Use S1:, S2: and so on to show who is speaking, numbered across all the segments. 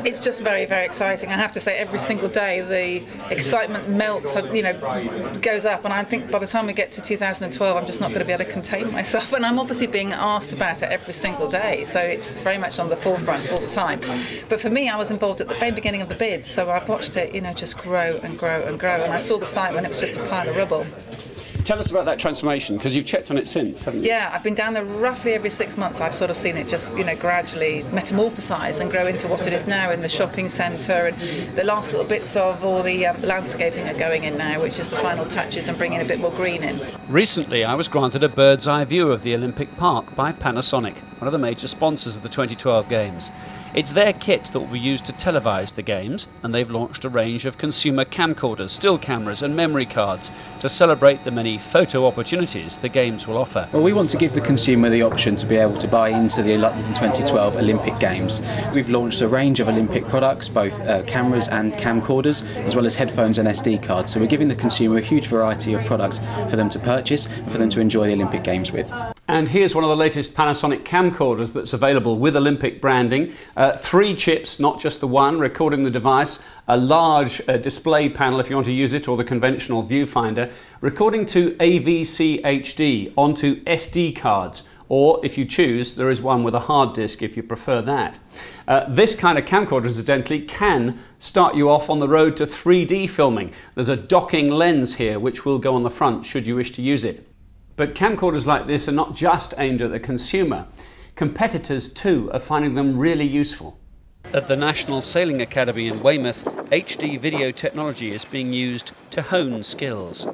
S1: It's just very, very exciting. I have to say, every single day the excitement melts, goes up, and I think by the time we get to 2012, I'm just not going to be able to contain myself. And I'm obviously being asked about it every single day, so it's very much on the forefront all the time. But for me, I was involved at the very beginning of the bid, so I've watched it, just grow and grow and grow. And I saw the site when it was just a pile of rubble.
S2: Tell us about that transformation, because you've checked on it since, haven't you?
S1: Yeah, I've been down there roughly every 6 months. I've sort of seen it just, gradually metamorphosise and grow into what it is now in the shopping centre, and the last little bits of all the landscaping are going in now, which is the final touches and bringing a bit more green in.
S2: Recently, I was granted a bird's eye view of the Olympic Park by Panasonic, one of the major sponsors of the 2012 Games. It's their kit that will be used to televise the Games, and they've launched a range of consumer camcorders, still cameras and memory cards to celebrate the many photo opportunities the Games will offer.
S3: Well, we want to give the consumer the option to be able to buy into the London 2012 Olympic Games. We've launched a range of Olympic products, both cameras and camcorders, as well as headphones and SD cards. So we're giving the consumer a huge variety of products for them to purchase and for them to enjoy the Olympic Games with.
S2: And here's one of the latest Panasonic camcorders that's available with Olympic branding. 3 chips, not just the one, recording the device, a large display panel if you want to use it, or the conventional viewfinder, recording to AVC HD onto SD cards, or if you choose, there is one with a hard disk if you prefer that. This kind of camcorder, incidentally, can start you off on the road to 3D filming. There's a docking lens here which will go on the front should you wish to use it. But camcorders like this are not just aimed at the consumer. Competitors too are finding them really useful. At the National Sailing Academy in Weymouth, HD video technology is being used to hone skills.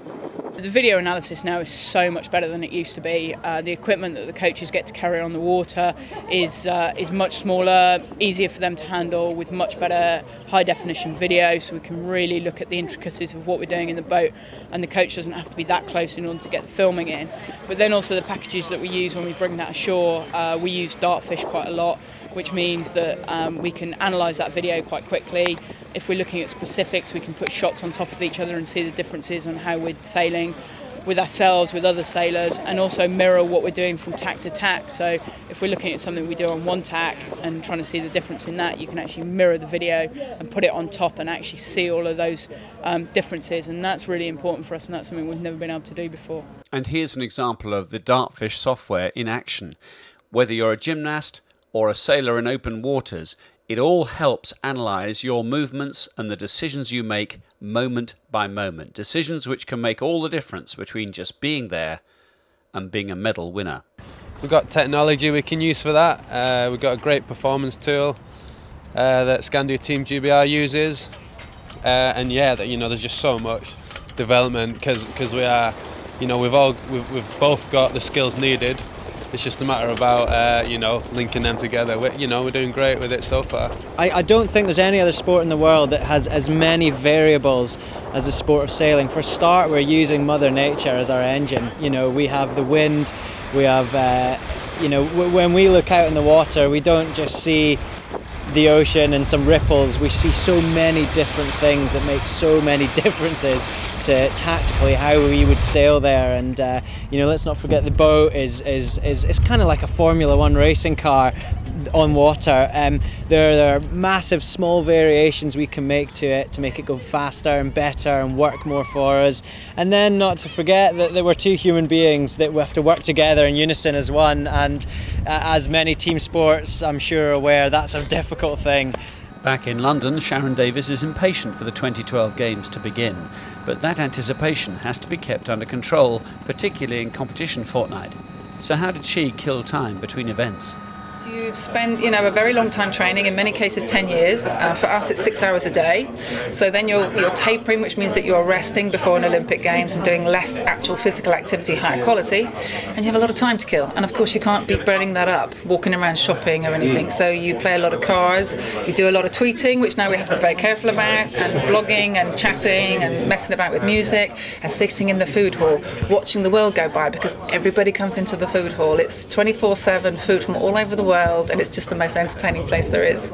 S4: The video analysis now is so much better than it used to be. The equipment that the coaches get to carry on the water is much smaller, easier for them to handle, with much better high definition video, so we can really look at the intricacies of what we're doing in the boat, and the coach doesn't have to be that close in order to get the filming in. But then also the packages that we use when we bring that ashore, we use dartfish quite a lot, which means that we can analyse that video quite quickly. If we're looking at specifics, we can put shots on top of each other and see the differences on how we're sailing with ourselves, with other sailors, and also mirror what we're doing from tack to tack. So if we're looking at something we do on one tack and trying to see the difference in that, you can actually mirror the video and put it on top and actually see all of those differences, and that's really important for us, and that's something we've never been able to do before.
S2: And here's an example of the dartfish software in action. Whether you're a gymnast or a sailor in open waters, it all helps analyse your movements and the decisions you make moment by moment. Decisions which can make all the difference between just being there and being a medal winner.
S5: We've got technology we can use for that. We've got a great performance tool that Scandia Team GBR uses. And yeah, there's just so much development because we are, we've both got the skills needed. It's just a matter about, linking them together. We're doing great with it so far.
S6: I don't think there's any other sport in the world that has as many variables as the sport of sailing. For a start, we're using Mother Nature as our engine. We have the wind, we have, when we look out in the water, we don't just see the ocean and some ripples. We see so many different things that make so many differences to tactically how we would sail there. And let's not forget the boat is kind of like a Formula 1 racing car on water. There are massive small variations we can make to it to make it go faster and better and work more for us. And then not to forget that there were 2 human beings that we have to work together in unison as one, and as many team sports I'm sure are aware, that's a difficult thing.
S2: Back in London, Sharron Davies is impatient for the 2012 Games to begin, but that anticipation has to be kept under control, particularly in competition fortnight. So how did she kill time between events?
S1: You've spent, a very long time training, in many cases 10 years. For us, it's 6 hours a day. So then you're tapering, which means that you're resting before an Olympic Games and doing less actual physical activity, higher quality. And you have a lot of time to kill. And of course, you can't be burning that up, walking around shopping or anything. So you play a lot of cards, you do a lot of tweeting, which now we have to be very careful about, and blogging and chatting and messing about with music, and sitting in the food hall, watching the world go by, because everybody comes into the food hall. It's 24/7 food from all over the world, and it's just the most entertaining place there is.